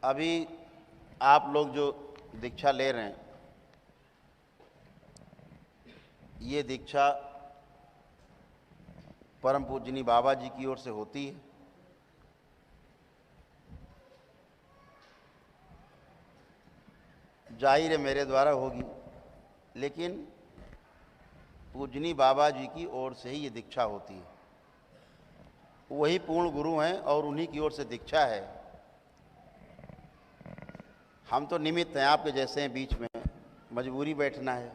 अभी आप लोग जो दीक्षा ले रहे हैं, ये दीक्षा परम पूजनी बाबा जी की ओर से होती है। जाहिर है मेरे द्वारा होगी, लेकिन पूजनी बाबा जी की ओर से ही ये दीक्षा होती है। वही पूर्ण गुरु हैं और उन्हीं की ओर से दीक्षा है। हम तो निमित्त हैं, आपके जैसे हैं, बीच में मजबूरी बैठना है।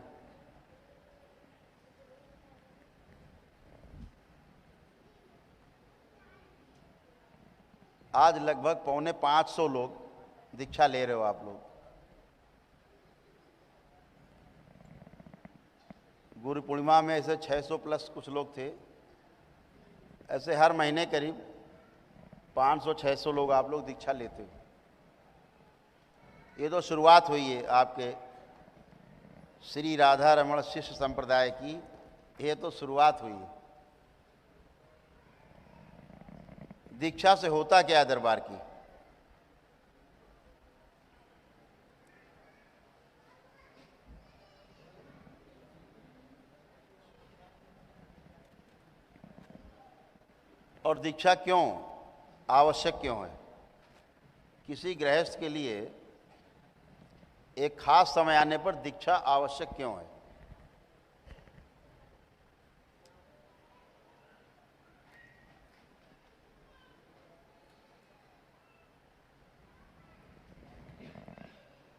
आज लगभग 450 लोग दीक्षा ले रहे हो आप लोग। गुरु पूर्णिमा में ऐसे 600 प्लस कुछ लोग थे। ऐसे हर महीने करीब 500-600 लोग आप लोग दीक्षा लेते हो। ये तो शुरुआत हुई है आपके श्री राधा रमण शिष्य संप्रदाय की, ये तो शुरुआत हुई है। दीक्षा से होता क्या है दरबार की? और दीक्षा क्यों आवश्यक क्यों है? किसी गृहस्थ के लिए एक खास समय आने पर दीक्षा आवश्यक क्यों है?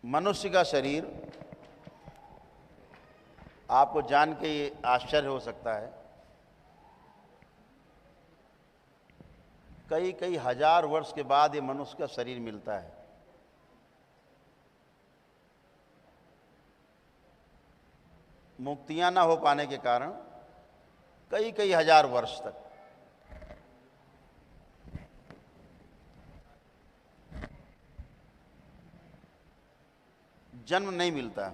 मनुष्य का शरीर, आपको जान के ये आश्चर्य हो सकता है, कई कई हजार वर्ष के बाद ये मनुष्य का शरीर मिलता है। मुक्तियां ना हो पाने के कारण कई कई हजार वर्ष तक जन्म नहीं मिलता।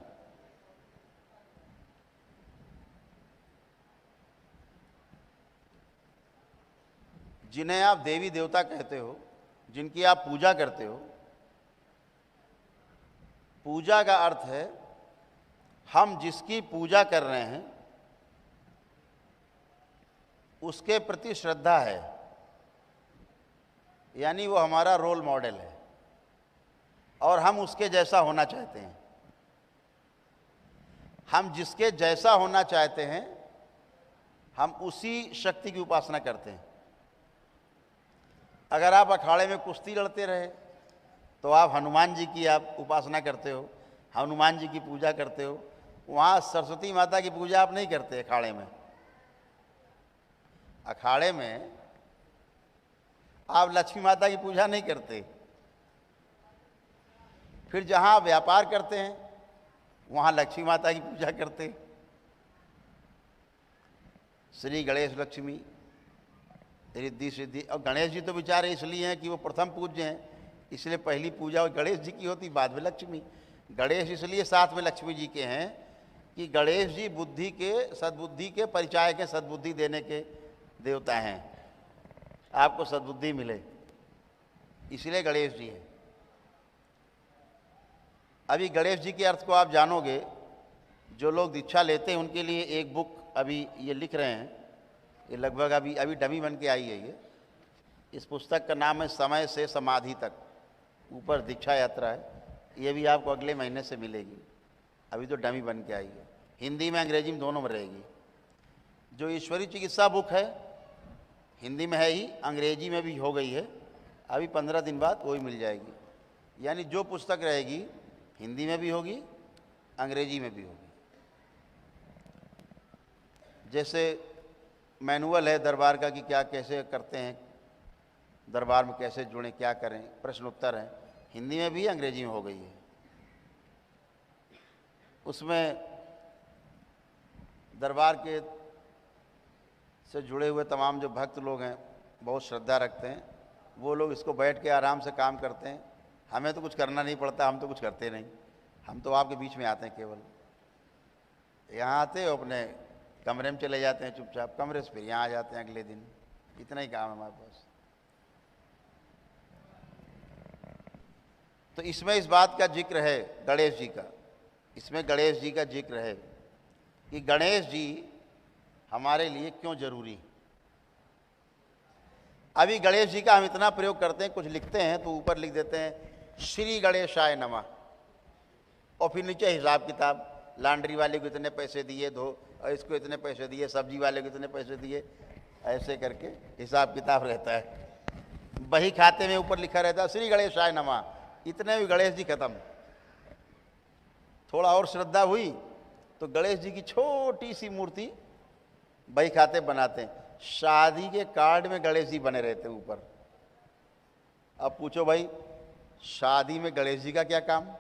जिन्हें आप देवी देवता कहते हो, जिनकी आप पूजा करते हो, पूजा का अर्थ है हम जिसकी पूजा कर रहे हैं उसके प्रति श्रद्धा है, यानी वो हमारा रोल मॉडल है और हम उसके जैसा होना चाहते हैं। हम जिसके जैसा होना चाहते हैं हम उसी शक्ति की उपासना करते हैं। अगर आप अखाड़े में कुश्ती लड़ते रहे तो आप हनुमान जी की आप उपासना करते हो, हनुमान जी की पूजा करते हो। वहाँ सरस्वती माता की पूजा आप नहीं करते। अखाड़े में आप लक्ष्मी माता की पूजा नहीं करते। फिर जहाँ आप व्यापार करते हैं वहाँ लक्ष्मी माता की पूजा करते। श्री गणेश लक्ष्मी रिद्धि सिद्धि। और गणेश जी तो बेचारे इसलिए हैं कि वो प्रथम पूज्य हैं, इसलिए पहली पूजा गणेश जी की होती, बाद में लक्ष्मी। गणेश इसलिए साथ में लक्ष्मी जी के हैं कि गणेश जी बुद्धि के, सद्बुद्धि के परिचायक के, सद्बुद्धि देने के देवता हैं। आपको सद्बुद्धि मिले इसलिए गणेश जी हैं। अभी गणेश जी के अर्थ को आप जानोगे। जो लोग दीक्षा लेते हैं उनके लिए एक बुक अभी ये लिख रहे हैं, ये लगभग अभी डमी बन के आई है ये। इस पुस्तक का नाम है समय से समाधि तक, ऊपर दीक्षा यात्रा है। ये भी आपको अगले महीने से मिलेगी, अभी तो डमी बन के आई है। हिंदी में अंग्रेजी में दोनों में रहेगी। जो ईश्वरीय चिकित्सा बुक है हिंदी में है ही, अंग्रेजी में भी हो गई है, अभी 15 दिन बाद वही मिल जाएगी। यानी जो पुस्तक रहेगी हिंदी में भी होगी, अंग्रेजी में भी होगी। जैसे मैनुअल है दरबार का कि क्या कैसे करते हैं, दरबार में कैसे जुड़ें, क्या करें, प्रश्न उत्तर हैं, हिंदी में भी अंग्रेजी में हो गई है। उसमें दरबार के से जुड़े हुए तमाम जो भक्त लोग हैं, बहुत श्रद्धा रखते हैं, वो लोग इसको बैठ के आराम से काम करते हैं। हमें तो कुछ करना नहीं पड़ता, हम तो कुछ करते नहीं। हम तो आपके बीच में आते हैं, केवल यहाँ आते हो, अपने कमरे में चले जाते हैं चुपचाप, कमरे से फिर यहाँ आ जाते हैं अगले दिन। इतना ही काम है हमारे पास। तो इसमें इस बात का जिक्र है गणेश जी का, इसमें गणेश जी का जिक्र है कि गणेश जी हमारे लिए क्यों जरूरी। अभी गणेश जी का हम इतना प्रयोग करते हैं, कुछ लिखते हैं तो ऊपर लिख देते हैं श्री गणेशाय नमः, और फिर नीचे हिसाब किताब, लॉन्ड्री वाले को इतने पैसे दिए, धो और इसको इतने पैसे दिए, सब्जी वाले को इतने पैसे दिए, ऐसे करके हिसाब किताब रहता है। बही खाते में ऊपर लिखा रहता है श्री गणेशाय नमः, इतने भी गणेश जी खत्म। थोड़ा और श्रद्धा हुई तो गणेश जी की छोटी सी मूर्ति बही खाते बनाते हैं। शादी के कार्ड में गणेश जी बने रहते हैं ऊपर। अब पूछो भाई, शादी में गणेश जी का क्या काम?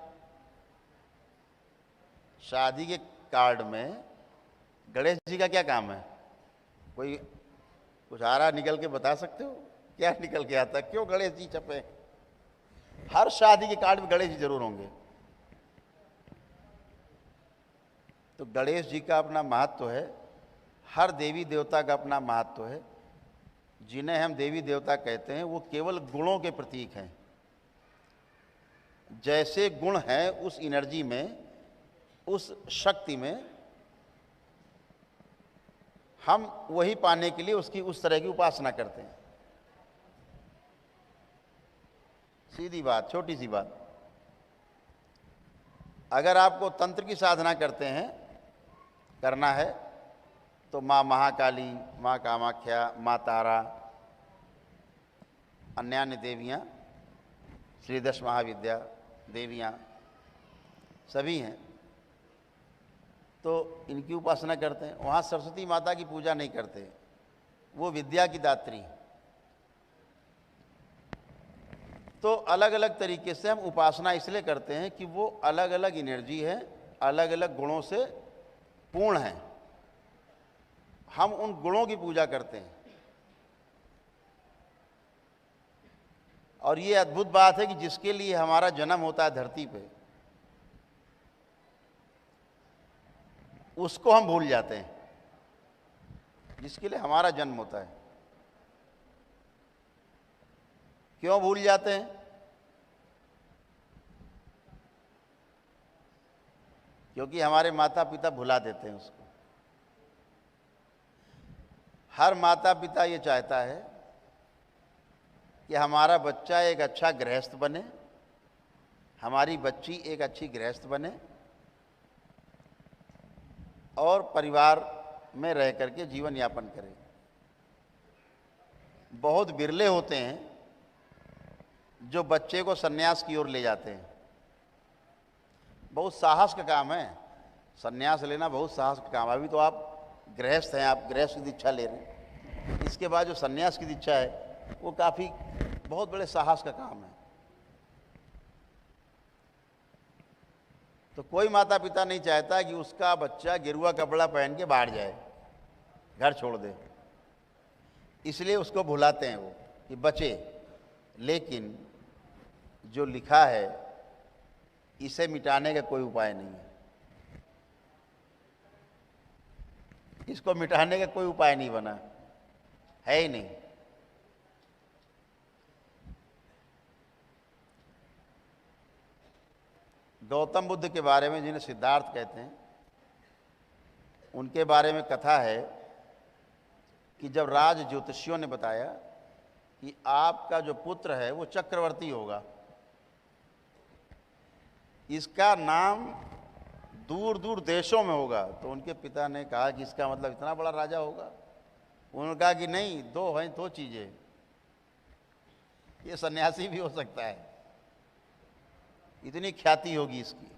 शादी के कार्ड में गणेश जी का क्या काम है? कोई कुछ आ रहा निकल के बता सकते हो? क्या निकल के आता, क्यों गणेश जी छपे? हर शादी के कार्ड में गणेश जी जरूर होंगे। तो गणेश जी का अपना महत्व है, हर देवी देवता का अपना महत्व है। जिन्हें हम देवी देवता कहते हैं वो केवल गुणों के प्रतीक हैं। जैसे गुण हैं उस एनर्जी में, उस शक्ति में, हम वही पाने के लिए उसकी उस तरह की उपासना करते हैं। सीधी बात, छोटी सी बात। अगर आपको तंत्र की साधना करना है तो माँ महाकाली, माँ कामाख्या, माँ तारा, अन्यान्य देवियाँ, श्री दश महाविद्या देवियाँ सभी हैं, तो इनकी उपासना करते हैं। वहाँ सरस्वती माता की पूजा नहीं करते, वो विद्या की दात्री। तो अलग अलग तरीके से हम उपासना इसलिए करते हैं कि वो अलग अलग एनर्जी है, अलग अलग गुणों से पूर्ण है। हम उन गुणों की पूजा करते हैं। और ये अद्भुत बात है कि जिसके लिए हमारा जन्म होता है धरती पे, उसको हम भूल जाते हैं। जिसके लिए हमारा जन्म होता है, क्यों भूल जाते हैं? क्योंकि हमारे माता पिता भुला देते हैं उसको। हर माता पिता ये चाहता है कि हमारा बच्चा एक अच्छा गृहस्थ बने, हमारी बच्ची एक अच्छी गृहस्थ बने और परिवार में रह करके जीवन यापन करे। बहुत बिरले होते हैं जो बच्चे को सन्यास की ओर ले जाते हैं। बहुत साहस का काम है सन्यास लेना, बहुत साहस का काम। अभी तो आप गृहस्थ हैं, आप गृहस्थ की दीक्षा ले रहे हैं। इसके बाद जो सन्यास की दीक्षा है वो काफ़ी बहुत बड़े साहस का काम है। तो कोई माता पिता नहीं चाहता कि उसका बच्चा गेरुआ कपड़ा पहन के बाहर जाए, घर छोड़ दे, इसलिए उसको भुलाते हैं वो कि बचे। लेकिन जो लिखा है इसे मिटाने का कोई उपाय नहीं है। इसको मिटाने का कोई उपाय नहीं बना है ही नहीं। गौतम बुद्ध के बारे में, जिन्हें सिद्धार्थ कहते हैं, उनके बारे में कथा है कि जब राज ज्योतिषियों ने बताया कि आपका जो पुत्र है वो चक्रवर्ती होगा, इसका नाम दूर दूर देशों में होगा, तो उनके पिता ने कहा कि इसका मतलब इतना बड़ा राजा होगा। उन्होंने कहा कि नहीं, दो चीजें, ये सन्यासी भी हो सकता है, इतनी ख्याति होगी इसकी।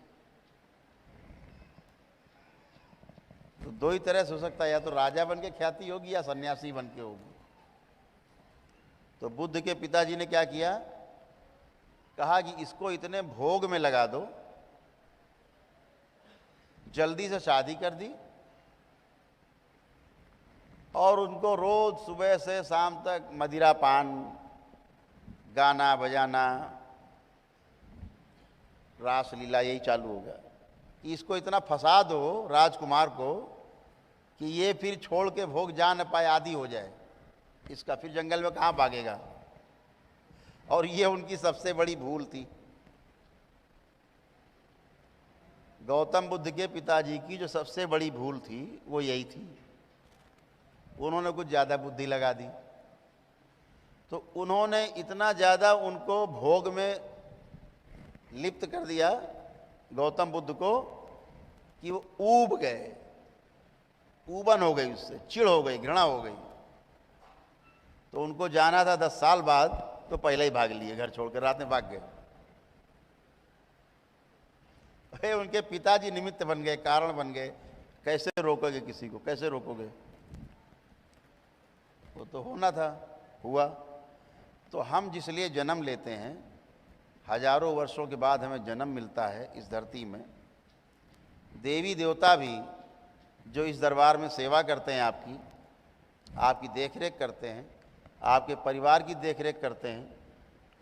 तो दो ही तरह से हो सकता है, या तो राजा बन के ख्याति होगी या सन्यासी बन के होगी। तो बुद्ध के पिताजी ने क्या किया, कहा कि इसको इतने भोग में लगा दो। जल्दी से शादी कर दी और उनको रोज सुबह से शाम तक मदिरा पान, गाना बजाना, रास लीला यही चालू होगा। इसको इतना फंसा दो राजकुमार को कि ये फिर छोड़ के भोग जा न पाए, आदि हो जाए इसका, फिर जंगल में कहाँ भागेगा। और ये उनकी सबसे बड़ी भूल थी। गौतम बुद्ध के पिताजी की जो सबसे बड़ी भूल थी वो यही थी, उन्होंने कुछ ज़्यादा बुद्धि लगा दी। तो उन्होंने इतना ज़्यादा उनको भोग में लिप्त कर दिया गौतम बुद्ध को कि वो ऊब गए, ऊबन हो गई, उससे चिढ़ हो गई, घृणा हो गई। तो उनको जाना था 10 साल बाद, तो पहले ही भाग लिए, घर छोड़कर रात में भाग गए। उनके पिताजी निमित्त बन गए, कारण बन गए। कैसे रोकोगे किसी को, कैसे रोकोगे? वो तो होना था, हुआ। तो हम जिस लिए जन्म लेते हैं, हजारों वर्षों के बाद हमें जन्म मिलता है इस धरती में। देवी देवता भी जो इस दरबार में सेवा करते हैं, आपकी देखरेख करते हैं, आपके परिवार की देखरेख करते हैं,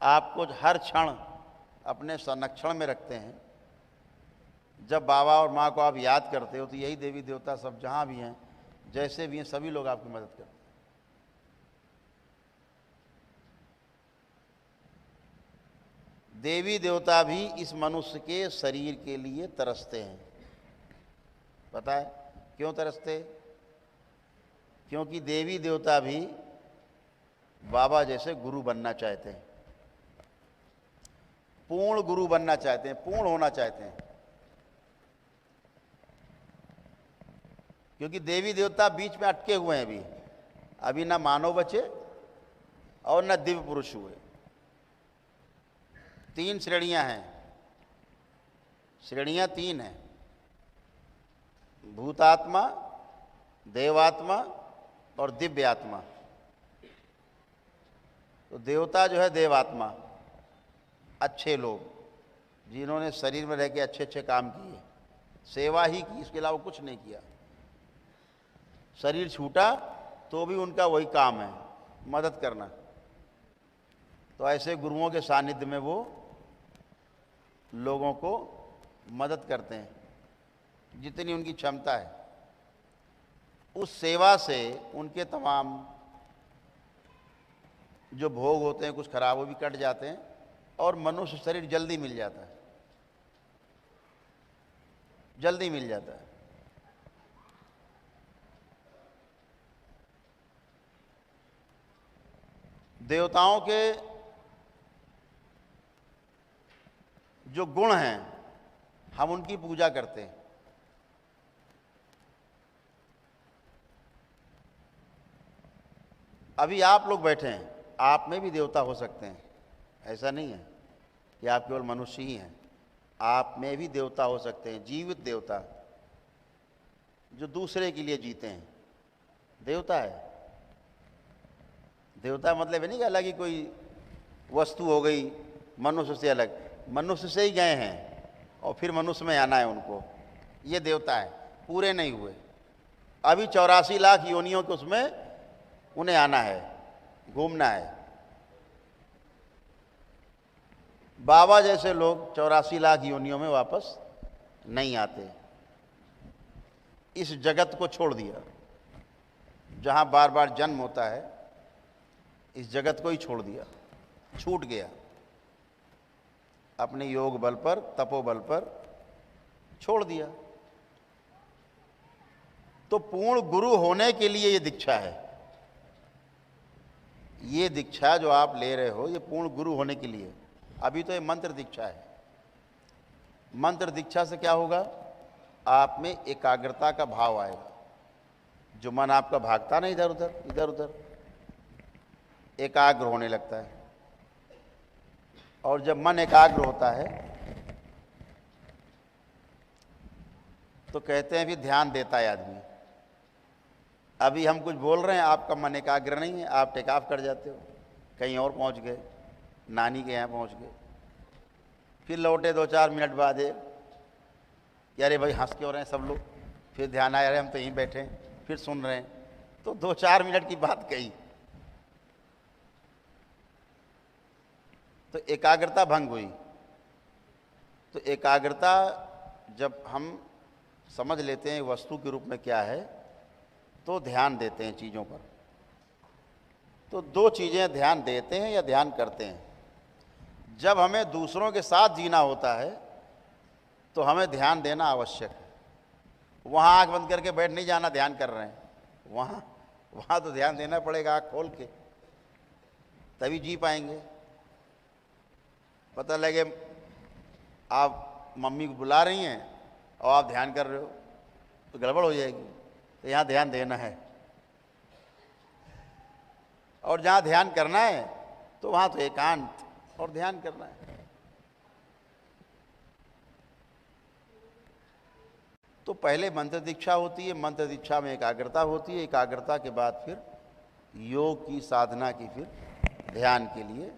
आपको हर क्षण अपने संरक्षण में रखते हैं। जब बाबा और माँ को आप याद करते हो तो यही देवी देवता सब जहाँ भी हैं, जैसे भी हैं, सभी लोग आपकी मदद करते हैं। देवी देवता भी इस मनुष्य के शरीर के लिए तरसते हैं। पता है क्यों तरसते? क्योंकि देवी देवता भी बाबा जैसे गुरु बनना चाहते हैं, पूर्ण गुरु बनना चाहते हैं, पूर्ण होना चाहते हैं। क्योंकि देवी देवता बीच में अटके हुए हैं, अभी ना मानव बचे और ना दिव्य पुरुष हुए। 3 श्रेणियां हैं, श्रेणियां 3 हैं: भूतात्मा, देवात्मा और दिव्य आत्मा। तो देवता जो है देवात्मा, अच्छे लोग जिन्होंने शरीर में रह के अच्छे अच्छे काम किए, सेवा ही की, इसके अलावा कुछ नहीं किया। शरीर छूटा तो भी उनका वही काम है, मदद करना। तो ऐसे गुरुओं के सानिध्य में वो लोगों को मदद करते हैं जितनी उनकी क्षमता है। उस सेवा से उनके तमाम जो भोग होते हैं कुछ खराब, वो भी कट जाते हैं और मनुष्य शरीर जल्दी मिल जाता है, जल्दी मिल जाता है। देवताओं के जो गुण हैं, हम उनकी पूजा करते हैं। अभी आप लोग बैठे हैं, आप में भी देवता हो सकते हैं, ऐसा नहीं है कि आप केवल मनुष्य ही हैं। आप में भी देवता हो सकते हैं, जीवित देवता जो दूसरे के लिए जीते हैं, देवता है। देवता मतलब नहीं कि अलग ही कोई वस्तु हो गई मनुष्य से अलग, मनुष्य से ही गए हैं और फिर मनुष्य में आना है उनको, ये देवता है। पूरे नहीं हुए, अभी 84 लाख योनियों के उसमें उन्हें आना है, घूमना है। बाबा जैसे लोग 84 लाख योनियों में वापस नहीं आते। इस जगत को छोड़ दिया जहां बार बार जन्म होता है, इस जगत को ही छोड़ दिया, छूट गया। अपने योग बल पर, तपोबल पर छोड़ दिया। तो पूर्ण गुरु होने के लिए ये दीक्षा है। ये दीक्षा जो आप ले रहे हो, ये पूर्ण गुरु होने के लिए। अभी तो ये मंत्र दीक्षा है। मंत्र दीक्षा से क्या होगा? आप में एकाग्रता का भाव आएगा। जो मन आपका भागता नहीं इधर उधर इधर उधर, एकाग्र होने लगता है। और जब मन एकाग्र होता है तो कहते हैं भी ध्यान देता है आदमी। अभी हम कुछ बोल रहे हैं, आपका मन एकाग्र नहीं है, आप टेक ऑफ कर जाते हो, कहीं और पहुंच गए, नानी के यहाँ पहुंच गए। फिर लौटे 2-4 मिनट बाद कि अरे भाई हंस क्यों रहे हैं सब लोग, फिर ध्यान आया, अरे हम तो यहीं बैठे हैं, फिर सुन रहे हैं। तो 2-4 मिनट की बात कही तो एकाग्रता भंग हुई। तो एकाग्रता जब हम समझ लेते हैं वस्तु के रूप में क्या है, तो ध्यान देते हैं चीज़ों पर। तो 2 चीज़ें ध्यान देते हैं या ध्यान करते हैं। जब हमें दूसरों के साथ जीना होता है तो हमें ध्यान देना आवश्यक है। वहाँ आँख बंद करके बैठ नहीं जाना ध्यान कर रहे हैं, वहाँ तो ध्यान देना पड़ेगा आँख खोल के, तभी जी पाएंगे। पता लगे आप मम्मी को बुला रही हैं और आप ध्यान कर रहे हो तो गड़बड़ हो जाएगी। तो यहाँ ध्यान देना है, और जहाँ ध्यान करना है तो वहाँ तो एकांत और ध्यान करना है। तो पहले मंत्र दीक्षा होती है, मंत्र दीक्षा में एकाग्रता होती है, एकाग्रता के बाद फिर योग की साधना की, फिर ध्यान के लिए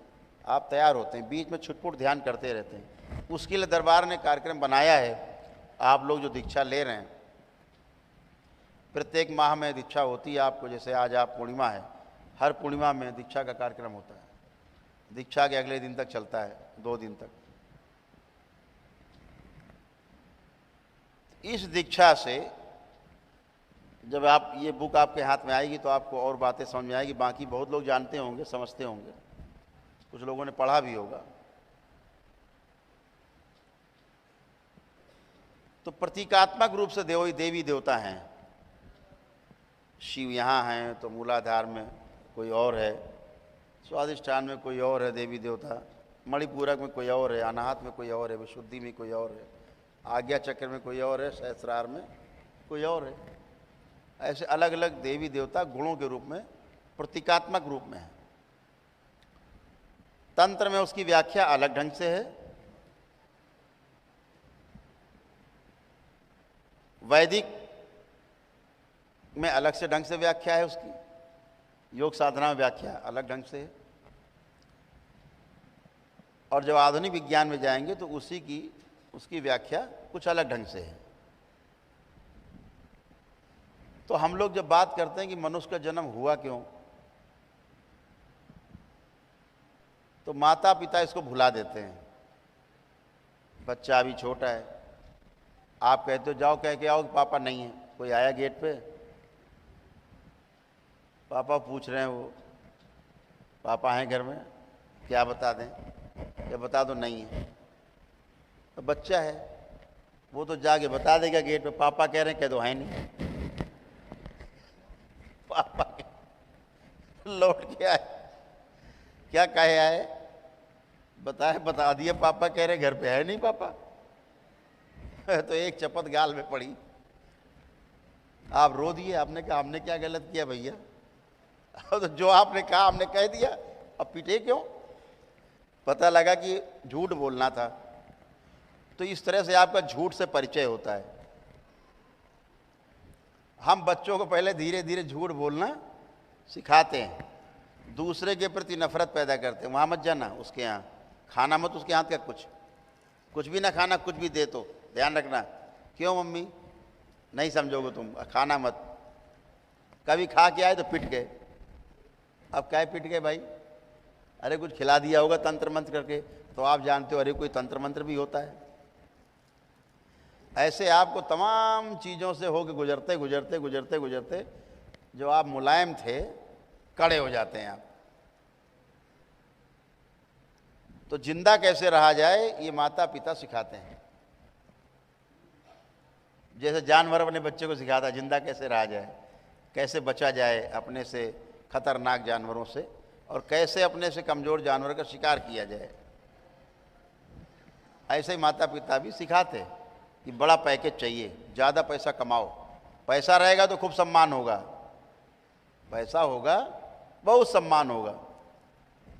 आप तैयार होते हैं। बीच में छुटपुट ध्यान करते रहते हैं। उसके लिए दरबार ने कार्यक्रम बनाया है। आप लोग जो दीक्षा ले रहे हैं, प्रत्येक माह में दीक्षा होती है आपको। जैसे आज आप पूर्णिमा है, हर पूर्णिमा में दीक्षा का कार्यक्रम होता है। दीक्षा के अगले दिन तक चलता है, 2 दिन तक। इस दीक्षा से जब आप ये बुक आपके हाथ में आएगी तो आपको और बातें समझ में आएगी। बाकी बहुत लोग जानते होंगे, समझते होंगे, कुछ लोगों ने पढ़ा भी होगा। तो प्रतीकात्मक रूप से देवी देवता हैं। शिव यहाँ हैं तो मूलाधार में कोई और है, स्वादिष्ठान में कोई और है देवी देवता, मणिपूरक में कोई और है, अनाहत में कोई और है, विशुद्धि में कोई और है, आज्ञा चक्र में कोई और है, सहस्रार में कोई और है। ऐसे अलग अलग देवी देवता गुणों के रूप में, प्रतीकात्मक रूप में है। तंत्र में उसकी व्याख्या अलग ढंग से है, वैदिक में अलग से ढंग से व्याख्या है उसकी, योग साधना में व्याख्या अलग ढंग से है, और जब आधुनिक विज्ञान में जाएंगे तो उसकी व्याख्या कुछ अलग ढंग से है। तो हम लोग जब बात करते हैं कि मनुष्य का जन्म हुआ क्यों, तो माता पिता इसको भुला देते हैं। बच्चा अभी छोटा है, आप कहते हो जाओ कह के आओ कि पापा नहीं है, कोई आया गेट पे, पापा पूछ रहे हैं, वो पापा हैं घर में, क्या बता दें, क्या बता दो नहीं है। तो बच्चा है, वो तो जाके बता देगा गेट पे, पापा कह रहे हैं, कह दो है नहीं। पापा लौट के आए, क्या कहे आए, बता दिया पापा कह रहे घर पे है नहीं पापा। तो एक चपत गाल में पड़ी, आप रो दिए। आपने कहा हमने क्या गलत किया भैया, तो जो आपने कहा हमने कह दिया, अब पीटे क्यों। पता लगा कि झूठ बोलना था। तो इस तरह से आपका झूठ से परिचय होता है। हम बच्चों को पहले धीरे धीरे झूठ बोलना सिखाते हैं, दूसरे के प्रति नफरत पैदा करते हैं। वहाँ मत जाना, उसके यहाँ खाना मत, उसके हाथ का कुछ भी ना खाना, कुछ भी दे तो ध्यान रखना। क्यों मम्मी, नहीं समझोगे तुम, खाना मत। कभी खा के आए तो पिट गए। अब क्या पिट गए भाई, अरे कुछ खिला दिया होगा तंत्र मंत्र करके, तो आप जानते हो अरे कोई तंत्र मंत्र भी होता है। ऐसे आपको तमाम चीज़ों से होकर गुजरते गुजरते गुजरते गुजरते जो आप मुलायम थे, कड़े हो जाते हैं आप। तो जिंदा कैसे रहा जाए ये माता पिता सिखाते हैं। जैसे जानवर अपने बच्चे को सिखाता है जिंदा कैसे रहा जाए, कैसे बचा जाए अपने से खतरनाक जानवरों से, और कैसे अपने से कमज़ोर जानवर का शिकार किया जाए। ऐसे ही माता पिता भी सिखाते हैं कि बड़ा पैकेज चाहिए, ज़्यादा पैसा कमाओ, पैसा रहेगा तो खूब सम्मान होगा, पैसा होगा बहुत सम्मान होगा,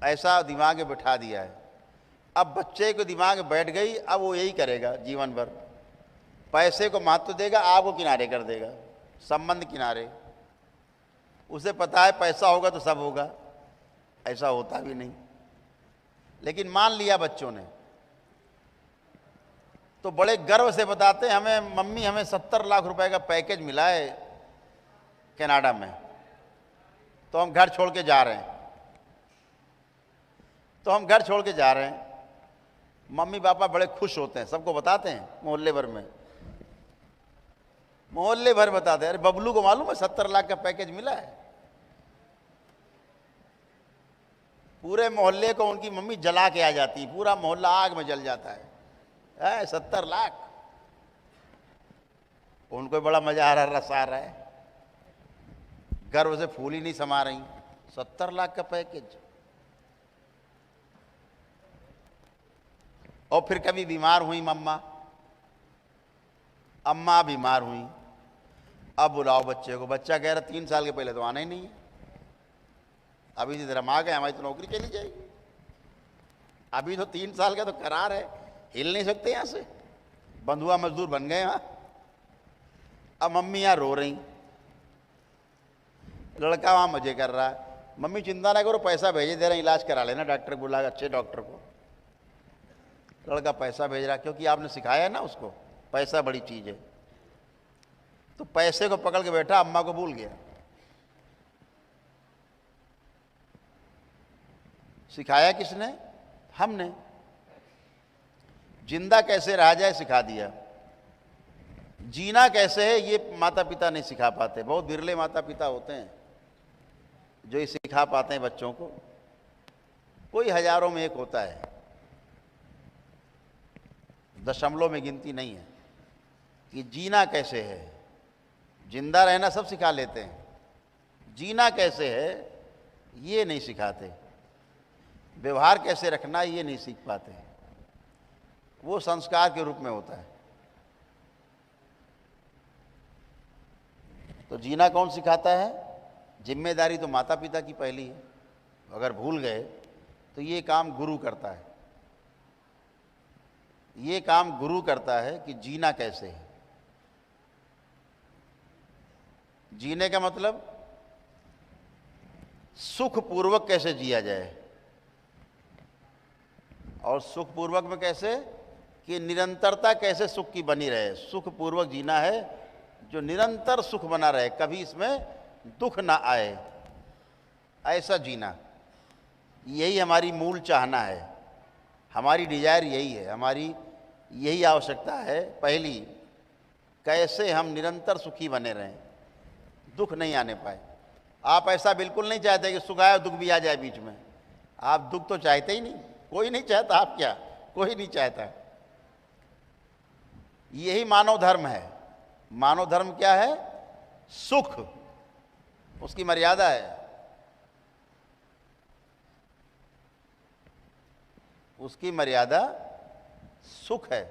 ऐसा दिमाग में बिठा दिया है। अब बच्चे को दिमाग में बैठ गई, अब वो यही करेगा जीवन भर, पैसे को महत्व देगा, आपको किनारे कर देगा, संबंध किनारे। उसे पता है पैसा होगा तो सब होगा, ऐसा होता भी नहीं। लेकिन मान लिया बच्चों ने, तो बड़े गर्व से बताते हैं हमें मम्मी हमें 70 लाख रुपए का पैकेज मिला है कनाडा में, तो हम घर छोड़ के जा रहे हैं। तो हम घर छोड़ के जा रहे हैं, मम्मी पापा बड़े खुश होते हैं, सबको बताते हैं मोहल्ले भर में, मोहल्ले भर बताते हैं, अरे बबलू को मालूम है 70 लाख का पैकेज मिला है। पूरे मोहल्ले को उनकी मम्मी जला के आ जाती है, पूरा मोहल्ला आग में जल जाता है। 70 लाख, उनको बड़ा मजा आ रहा, रस आ रहा है, गर्व से फूल ही नहीं समा रही। 70 लाख का पैकेज। और फिर कभी बीमार हुई मम्मा, अम्मा बीमार हुई, अब बुलाओ बच्चे को। बच्चा कह रहा 3 साल के पहले तो आना ही नहीं है, अभी जिधर हम आ गए हमारी तो नौकरी चली जाएगी। अभी तो 3 साल का तो करार है, हिल नहीं सकते यहाँ से, बंधुआ मजदूर बन गए यहाँ। अब मम्मी यहाँ रो रही, लड़का वहाँ मजे कर रहा है। मम्मी चिंता ना करो, पैसा भेजे दे रहे हैं, इलाज करा लेना, डॉक्टर को बुला, अच्छे डॉक्टर को। लड़का पैसा भेज रहा, क्योंकि आपने सिखाया है ना उसको, पैसा बड़ी चीज है। तो पैसे को पकड़ के बैठा, अम्मा को भूल गया। सिखाया किसने? हमने। जिंदा कैसे रहा जाए सिखा दिया, जीना कैसे है ये माता पिता नहीं सिखा पाते। बहुत बिरले माता पिता होते हैं जो ये सिखा पाते हैं बच्चों को, कोई हजारों में एक होता है, दशमलव में गिनती नहीं है कि जीना कैसे है। जिंदा रहना सब सिखा लेते हैं, जीना कैसे है ये नहीं सिखाते, व्यवहार कैसे रखना ये नहीं सीख पाते, वो संस्कार के रूप में होता है। तो जीना कौन सिखाता है? जिम्मेदारी तो माता पिता की पहली है, अगर भूल गए तो ये काम गुरु करता है। ये काम गुरु करता है कि जीना कैसे है। जीने का मतलब सुखपूर्वक कैसे जिया जाए, और सुखपूर्वक में कैसे कि निरंतरता कैसे सुख की बनी रहे। सुखपूर्वक जीना है जो निरंतर सुख बना रहे, कभी इसमें दुख ना आए, ऐसा जीना। यही हमारी मूल चाहना है, हमारी डिजायर यही है, हमारी यही आवश्यकता है पहली, कैसे हम निरंतर सुखी बने रहें, दुख नहीं आने पाए। आप ऐसा बिल्कुल नहीं चाहते कि सुख आए और दुख भी आ जाए बीच में। आप दुख तो चाहते ही नहीं, कोई नहीं चाहता। आप क्या, कोई नहीं चाहता। यही मानव धर्म है। मानव धर्म क्या है? सुख, उसकी मर्यादा है, उसकी मर्यादा सुख है।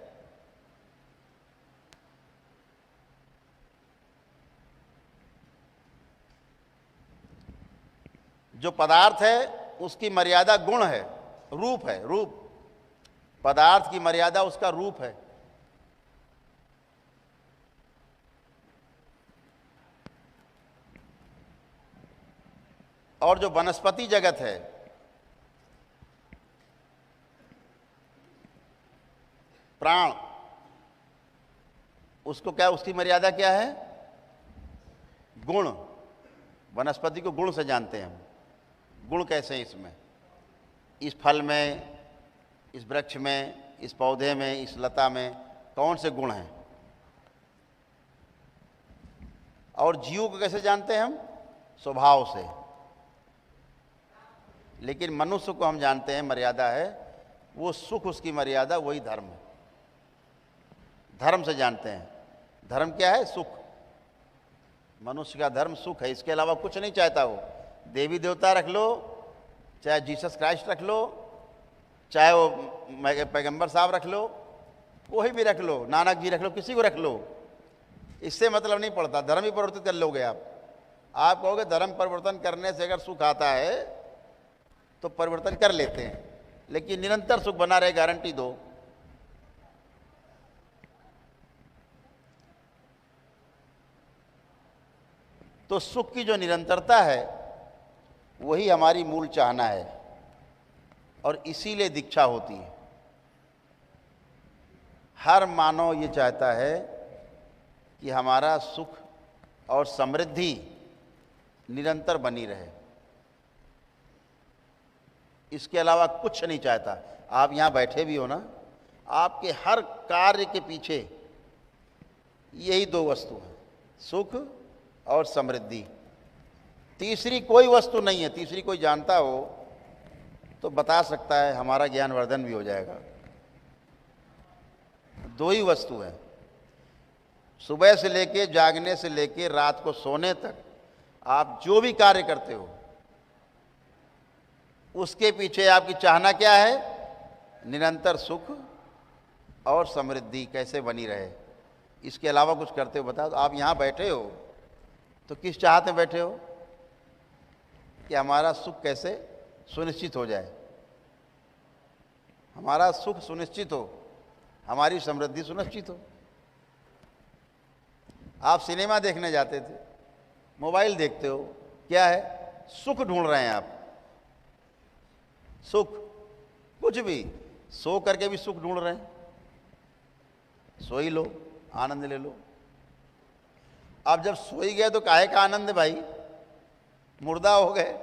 जो पदार्थ है उसकी मर्यादा गुण है, रूप है, रूप। पदार्थ की मर्यादा उसका रूप है। और जो वनस्पति जगत है, प्राण, उसको क्या, उसकी मर्यादा क्या है? गुण। वनस्पति को गुण से जानते हैं हम। गुण कैसे हैं इसमें? इस फल में, इस वृक्ष में, इस पौधे में, इस लता में कौन से गुण हैं? और जीव को कैसे जानते हैं हम? स्वभाव से। लेकिन मनुष्य को हम जानते हैं मर्यादा है, वो सुख, उसकी मर्यादा वही धर्म है। धर्म से जानते हैं। धर्म क्या है? सुख। मनुष्य का धर्म सुख है, इसके अलावा कुछ नहीं चाहता वो। देवी देवता रख लो, चाहे जीसस क्राइस्ट रख लो, चाहे वो पैगंबर साहब रख लो, कोई भी रख लो, नानक जी रख लो, किसी को रख लो, इससे मतलब नहीं पड़ता। धर्म ही परिवर्तित कर लोगे आप। आप कहोगे धर्म परिवर्तन करने से अगर सुख आता है तो परिवर्तन कर लेते हैं, लेकिन निरंतर सुख बना रहे गारंटी दो। तो सुख की जो निरंतरता है वही हमारी मूल चाहना है, और इसीलिए दीक्षा होती है। हर मानव ये चाहता है कि हमारा सुख और समृद्धि निरंतर बनी रहे, इसके अलावा कुछ नहीं चाहता। आप यहाँ बैठे भी हो ना, आपके हर कार्य के पीछे यही दो वस्तु हैं, सुख और समृद्धि। तीसरी कोई वस्तु नहीं है। तीसरी कोई जानता हो तो बता सकता है, हमारा ज्ञानवर्धन भी हो जाएगा। दो ही वस्तु है। सुबह से लेके जागने से लेके रात को सोने तक आप जो भी कार्य करते हो उसके पीछे आपकी चाहना क्या है? निरंतर सुख और समृद्धि कैसे बनी रहे। इसके अलावा कुछ करते हो बताओ। आप यहाँ बैठे हो तो किस चाहत में बैठे हो? कि हमारा सुख कैसे सुनिश्चित हो जाए, हमारा सुख सुनिश्चित हो, हमारी समृद्धि सुनिश्चित हो। आप सिनेमा देखने जाते थे, मोबाइल देखते हो, क्या है? सुख ढूंढ रहे हैं आप। सुख कुछ भी, सो करके भी सुख ढूंढ रहे हैं। सो ही लो, आनंद ले लो। अब जब सो ही गए तो काहे का आनंद है भाई, मुर्दा हो गए।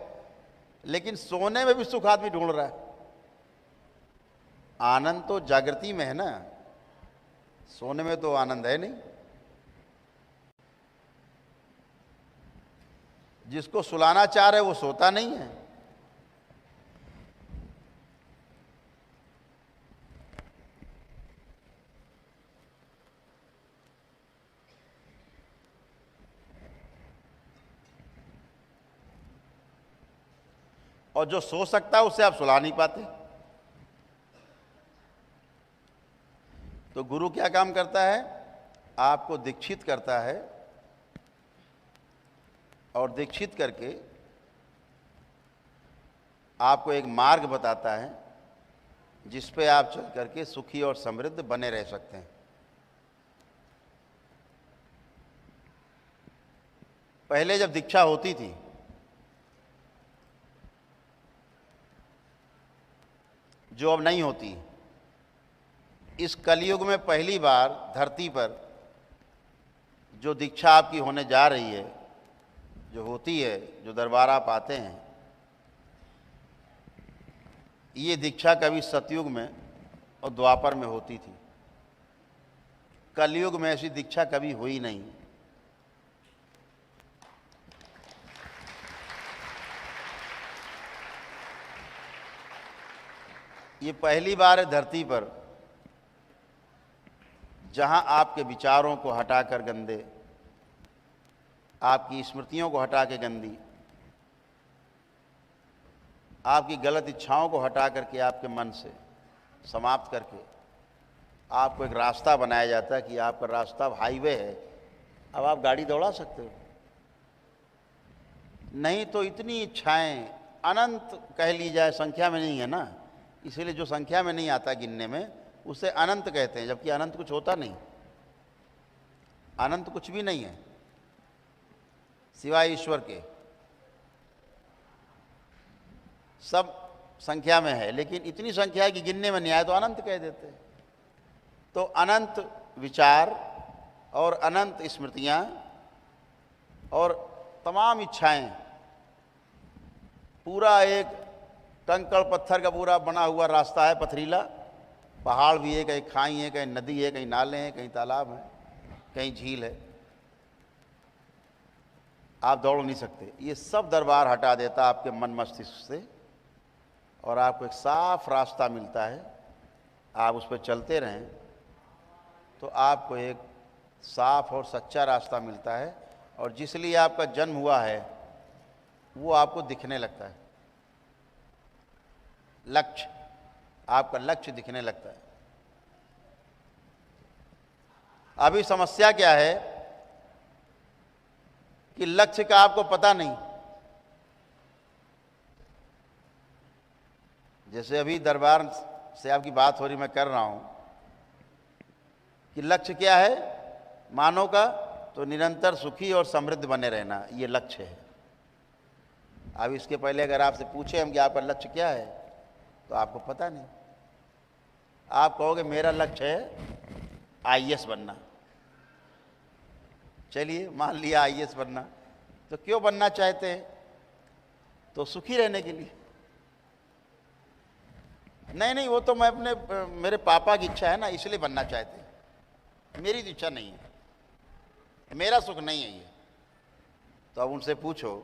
लेकिन सोने में भी सुख आदमी ढूंढ रहा है। आनंद तो जागृति में है ना, सोने में तो आनंद है नहीं। जिसको सुलाना चाह रहे वो सोता नहीं है। और जो सो सकता है उसे आप सुला नहीं पाते। तो गुरु क्या काम करता है? आपको दीक्षित करता है और दीक्षित करके आपको एक मार्ग बताता है जिस पे आप चल करके सुखी और समृद्ध बने रह सकते हैं। पहले जब दीक्षा होती थी जो अब नहीं होती, इस कलयुग में पहली बार धरती पर जो दीक्षा आपकी होने जा रही है, जो होती है, जो दरबार आप आते हैं, ये दीक्षा कभी सतयुग में और द्वापर में होती थी। कलयुग में ऐसी दीक्षा कभी हुई नहीं। ये पहली बार है धरती पर जहां आपके विचारों को हटाकर गंदे, आपकी स्मृतियों को हटा के गंदी, आपकी गलत इच्छाओं को हटा करके आपके मन से समाप्त करके आपको एक रास्ता बनाया जाता है कि आपका रास्ता हाईवे है, अब आप गाड़ी दौड़ा सकते हो। नहीं तो इतनी इच्छाएं अनंत कह ली जाए, संख्या में नहीं है ना, इसीलिए जो संख्या में नहीं आता गिनने में उसे अनंत कहते हैं, जबकि अनंत कुछ होता नहीं। अनंत कुछ भी नहीं है सिवाय ईश्वर के। सब संख्या में है, लेकिन इतनी संख्या है कि गिनने में नहीं आए तो अनंत कह देते हैं। तो अनंत विचार और अनंत स्मृतियां और तमाम इच्छाएं, पूरा एक कंकड़ पत्थर का पूरा बना हुआ रास्ता है, पथरीला पहाड़ भी है, कहीं खाई है, कहीं नदी है, कहीं नाले हैं, कहीं तालाब है, कहीं झील है। आप दौड़ नहीं सकते। ये सब दरबार हटा देता आपके मन मस्तिष्क से और आपको एक साफ रास्ता मिलता है। आप उस पर चलते रहें तो आपको एक साफ और सच्चा रास्ता मिलता है, और जिस लिए आपका जन्म हुआ है वो आपको दिखने लगता है। लक्ष्य, आपका लक्ष्य दिखने लगता है। अभी समस्या क्या है कि लक्ष्य का आपको पता नहीं। जैसे अभी दरबार से आपकी बात हो रही, मैं कर रहा हूं कि लक्ष्य क्या है मानव का, तो निरंतर सुखी और समृद्ध बने रहना, ये लक्ष्य है। अब इसके पहले अगर आपसे पूछे हम कि आपका लक्ष्य क्या है तो आपको पता नहीं। आप कहोगे मेरा लक्ष्य है आईएएस बनना। चलिए मान लिया आईएएस बनना, तो क्यों बनना चाहते हैं? तो सुखी रहने के लिए। नहीं, वो तो मैं अपने मेरे पापा की इच्छा है ना, इसलिए बनना चाहते हैं, मेरी तो इच्छा नहीं है, मेरा सुख नहीं है ये। तो अब उनसे पूछो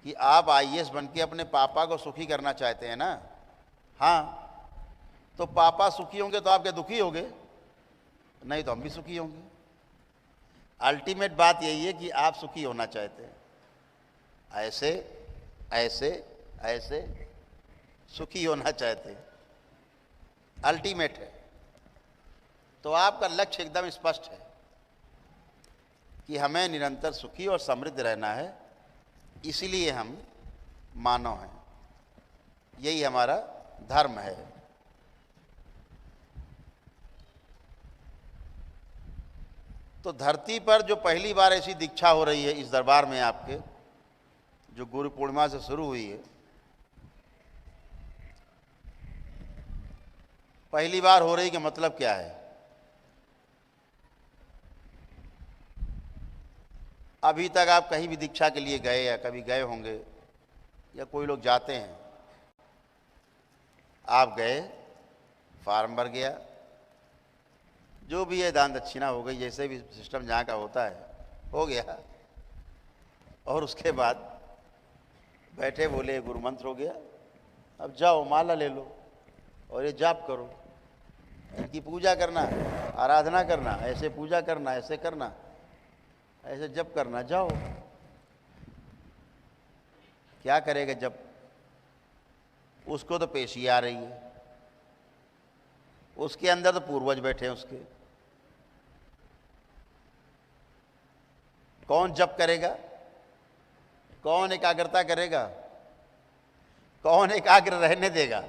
कि आप आईएएस बन के अपने पापा को सुखी करना चाहते हैं ना? हाँ, तो पापा सुखी होंगे तो आप क्या दुखी होंगे? नहीं तो हम भी सुखी होंगे। अल्टीमेट बात यही है कि आप सुखी होना चाहते हैं, ऐसे ऐसे ऐसे सुखी होना चाहते हैं, अल्टीमेट है। तो आपका लक्ष्य एकदम स्पष्ट है कि हमें निरंतर सुखी और समृद्ध रहना है, इसलिए हम मानव हैं, यही हमारा धर्म है। तो धरती पर जो पहली बार ऐसी दीक्षा हो रही है इस दरबार में आपके, जो गुरु पूर्णिमा से शुरू हुई है, पहली बार हो रही का मतलब क्या है? अभी तक आप कहीं भी दीक्षा के लिए गए या कभी गए होंगे, या कोई लोग जाते हैं, आप गए, फार्म भर गया, जो भी है दान दक्षिणा हो गई, जैसे भी सिस्टम जहाँ का होता है हो गया, और उसके बाद बैठे बोले गुरु मंत्र हो गया, अब जाओ माला ले लो और ये जाप करो, इनकी पूजा करना, आराधना करना, ऐसे पूजा करना, ऐसे करना, ऐसे जप करना, जाओ। क्या करेगा जब? उसको तो पेशी आ रही है, उसके अंदर तो पूर्वज बैठे हैं उसके। कौन जप करेगा? कौन एकाग्रता करेगा? कौन एकाग्र रहने देगा?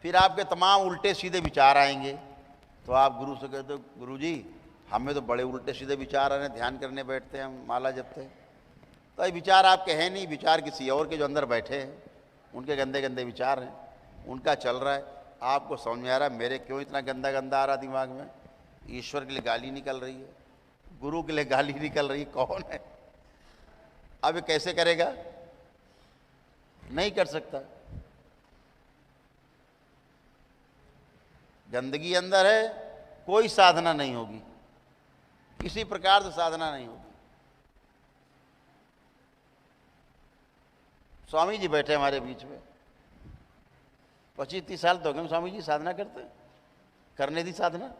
फिर आपके तमाम उल्टे सीधे विचार आएंगे, तो आप गुरु से कहते हो गुरु जी हमें तो बड़े उल्टे सीधे विचार आ रहे हैं, ध्यान करने बैठते हैं हम, माला जपते हैं, तो ये विचार आपके हैं नहीं, विचार किसी और के जो अंदर बैठे हैं उनके गंदे गंदे विचार हैं, उनका चल रहा है। आपको समझ में आ रहा है मेरे क्यों इतना गंदा गंदा आ रहा दिमाग में? ईश्वर के लिए गाली निकल रही है, गुरु के लिए गाली निकल रही है, कौन है? अब ये कैसे करेगा? नहीं कर सकता। गंदगी अंदर है, कोई साधना नहीं होगी, किसी प्रकार से साधना नहीं होगी। स्वामी जी बैठे हमारे बीच में, 25-30 साल तो हो गए स्वामी जी साधना करते हैं, करने दी साधना?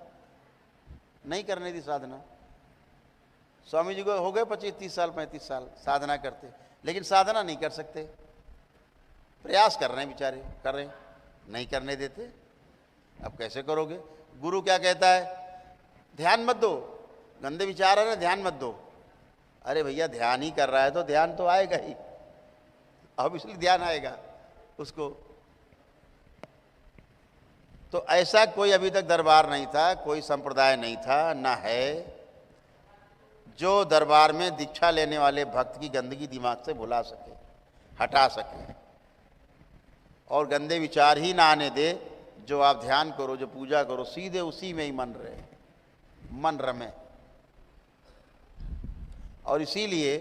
नहीं करने दी साधना। स्वामी जी को हो गए 25-30 साल 35 साल साधना करते, लेकिन साधना नहीं कर सकते। प्रयास कर रहे हैं बेचारे, कर रहे हैं, नहीं करने देते। अब कैसे करोगे? गुरु क्या कहता है? ध्यान मत दो, गंदे विचार आ रहे, ध्यान मत दो। अरे भैया ध्यान ही कर रहा है तो ध्यान तो आएगा ही, अब इसलिए ध्यान आएगा उसको। तो ऐसा कोई अभी तक दरबार नहीं था, कोई संप्रदाय नहीं था, ना है, जो दरबार में दीक्षा लेने वाले भक्त की गंदगी दिमाग से भुला सके, हटा सके, और गंदे विचार ही ना आने दे। जो आप ध्यान करो, जो पूजा करो, सीधे उसी में ही मन रहे, मन रमे। और इसीलिए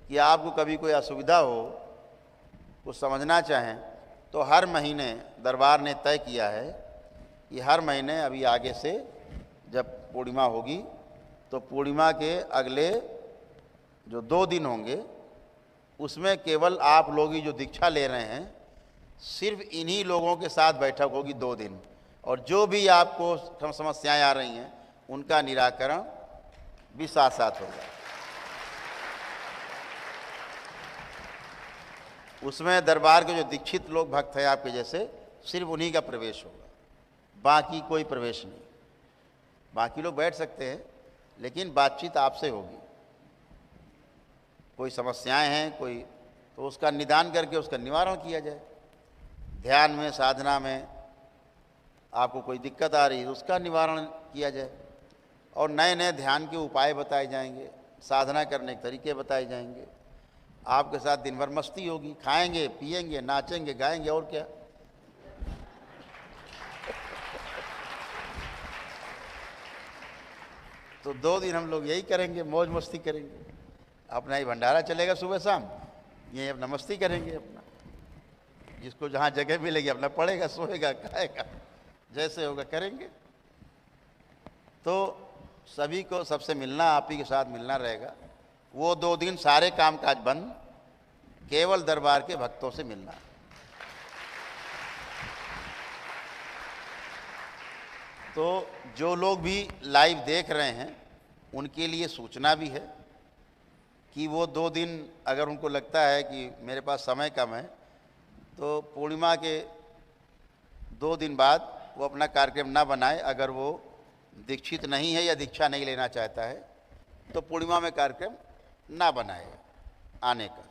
कि आपको कभी कोई असुविधा हो, कुछ समझना चाहें, तो हर महीने दरबार ने तय किया है कि हर महीने अभी आगे से जब पूर्णिमा होगी तो पूर्णिमा के अगले जो 2 दिन होंगे उसमें केवल आप लोग ही जो दीक्षा ले रहे हैं, सिर्फ इन्हीं लोगों के साथ बैठक होगी 2 दिन, और जो भी आपको समस्याएं आ रही हैं उनका निराकरण भी साथ साथ होगा। उसमें दरबार के जो दीक्षित लोग भक्त हैं आपके जैसे, सिर्फ उन्हीं का प्रवेश होगा, बाकी कोई प्रवेश नहीं। बाकी लोग बैठ सकते हैं, लेकिन बातचीत आपसे होगी। कोई समस्याएं हैं कोई, तो उसका निदान करके उसका निवारण किया जाए। ध्यान में, साधना में आपको कोई दिक्कत आ रही है, उसका निवारण किया जाए, और नए नए ध्यान के उपाय बताए जाएंगे, साधना करने के तरीके बताए जाएंगे। आपके साथ दिन भर मस्ती होगी, खाएंगे पिएंगे नाचेंगे गाएंगे, और क्या। तो 2 दिन हम लोग यही करेंगे, मौज मस्ती करेंगे। अपना ही भंडारा चलेगा सुबह शाम, यही अपना मस्ती करेंगे, अपना जिसको जहाँ जगह मिलेगी अपना पढ़ेगा, सोएगा, खाएगा, जैसे होगा करेंगे। तो सभी को सबसे मिलना, आप ही के साथ मिलना रहेगा। वो 2 दिन सारे कामकाज बंद, केवल दरबार के भक्तों से मिलना। तो जो लोग भी लाइव देख रहे हैं उनके लिए सूचना भी है कि वो 2 दिन अगर उनको लगता है कि मेरे पास समय कम है तो पूर्णिमा के 2 दिन बाद वो अपना कार्यक्रम ना बनाए। अगर वो दीक्षित नहीं है या दीक्षा नहीं लेना चाहता है तो पूर्णिमा में कार्यक्रम ना बनाए आने का,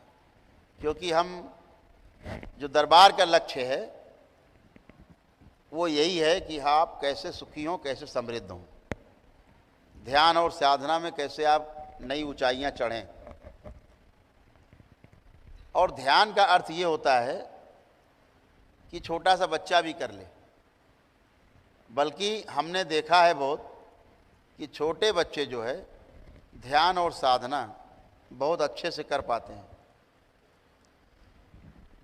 क्योंकि हम जो दरबार का लक्ष्य है वो यही है कि आप कैसे सुखी हों, कैसे समृद्ध हों, ध्यान और साधना में कैसे आप नई ऊंचाइयां चढ़ें। और ध्यान का अर्थ ये होता है कि छोटा सा बच्चा भी कर ले, बल्कि हमने देखा है बहुत कि छोटे बच्चे जो है ध्यान और साधना बहुत अच्छे से कर पाते हैं।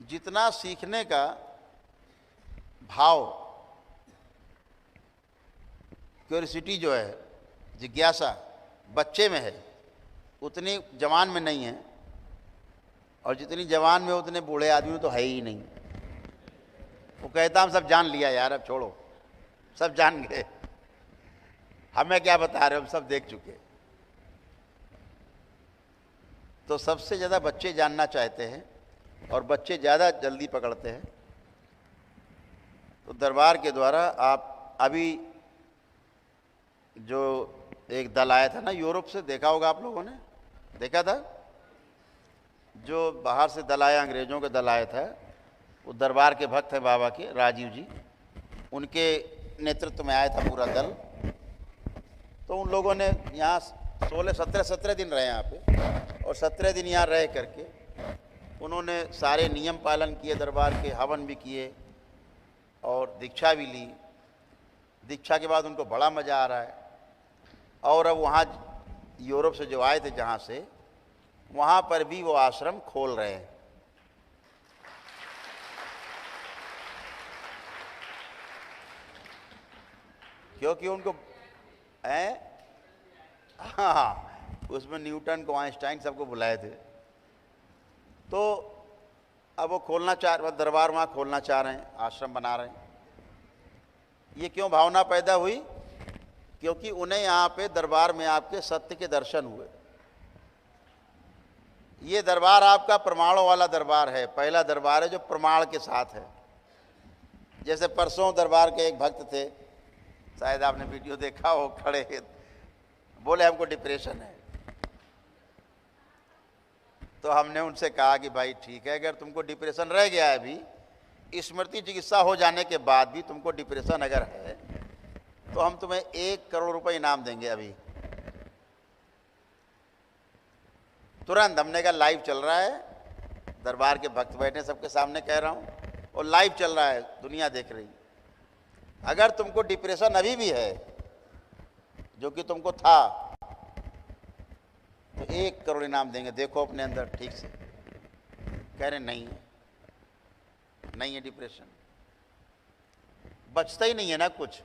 जितना सीखने का भाव, क्यूरियोसिटी जो है, जिज्ञासा बच्चे में है उतनी जवान में नहीं है, और जितनी जवान में उतने बूढ़े आदमी में तो है ही नहीं। वो कहता हम सब जान लिया यार, अब छोड़ो, सब जान गए, हमें क्या बता रहे हो, हम सब देख चुके। तो सबसे ज़्यादा बच्चे जानना चाहते हैं और बच्चे ज़्यादा जल्दी पकड़ते हैं। तो दरबार के द्वारा आप अभी जो एक दल आया था ना यूरोप से, देखा होगा आप लोगों ने, देखा था, जो बाहर से दल आया, अंग्रेज़ों का दल आया था, वो दरबार के भक्त हैं बाबा के, राजीव जी, उनके नेतृत्व में आया था पूरा दल। तो उन लोगों ने यहाँ 17 दिन रहे यहाँ पे, और 17 दिन यहाँ रह करके उन्होंने सारे नियम पालन किए, दरबार के हवन भी किए और दीक्षा भी ली। दीक्षा के बाद उनको बड़ा मज़ा आ रहा है। और अब वहाँ यूरोप से जो आए थे जहाँ से, वहाँ पर भी वो आश्रम खोल रहे हैं। क्योंकि उनको हाँ, उसमें न्यूटन को, आइंस्टाइन सबको बुलाए थे। तो अब वो खोलना चाह रहे, दरबार वहाँ खोलना चाह रहे हैं, आश्रम बना रहे हैं। ये क्यों भावना पैदा हुई? क्योंकि उन्हें यहाँ पे दरबार में आपके सत्य के दर्शन हुए। ये दरबार आपका प्रमाणों वाला दरबार है, पहला दरबार है जो प्रमाण के साथ है। जैसे परसों दरबार के एक भक्त थे, शायद आपने वीडियो देखा हो, खड़े बोले हमको डिप्रेशन है। तो हमने उनसे कहा कि भाई ठीक है, अगर तुमको डिप्रेशन रह गया है, अभी स्मृति चिकित्सा हो जाने के बाद भी तुमको डिप्रेशन अगर है, तो हम तुम्हें 1 करोड़ रुपए इनाम देंगे अभी तुरंत। हमने कहा लाइव चल रहा है, दरबार के भक्त बैठे सबके सामने कह रहा हूँ, और लाइव चल रहा है, दुनिया देख रही। अगर तुमको डिप्रेशन अभी भी है, जो कि तुमको था, तो 1 करोड़ इनाम देंगे, देखो अपने अंदर ठीक से। कह रहे नहीं है, नहीं है डिप्रेशन, बचता ही नहीं है ना, कुछ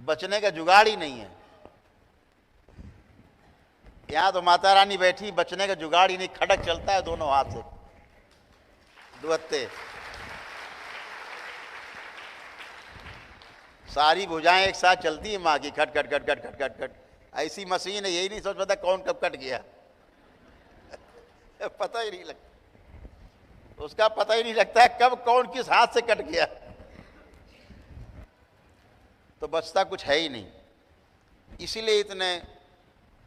बचने का जुगाड़ ही नहीं है। यहां तो माता रानी बैठी, बचने का जुगाड़ ही नहीं, खड़क चलता है दोनों हाथ से, दुहत्ते, सारी भुजाएं एक साथ चलती है माँ की, खट खट खट खट खट खट खट। ऐसी मशीन है, यही नहीं सोच पाता कौन कब कट गया पता ही नहीं लगता, उसका पता ही नहीं लगता है कब कौन किस हाथ से कट गया। तो बचता कुछ है ही नहीं। इसीलिए इतने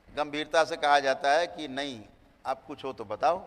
गंभीरता से कहा जाता है कि नहीं, अब कुछ हो तो बताओ।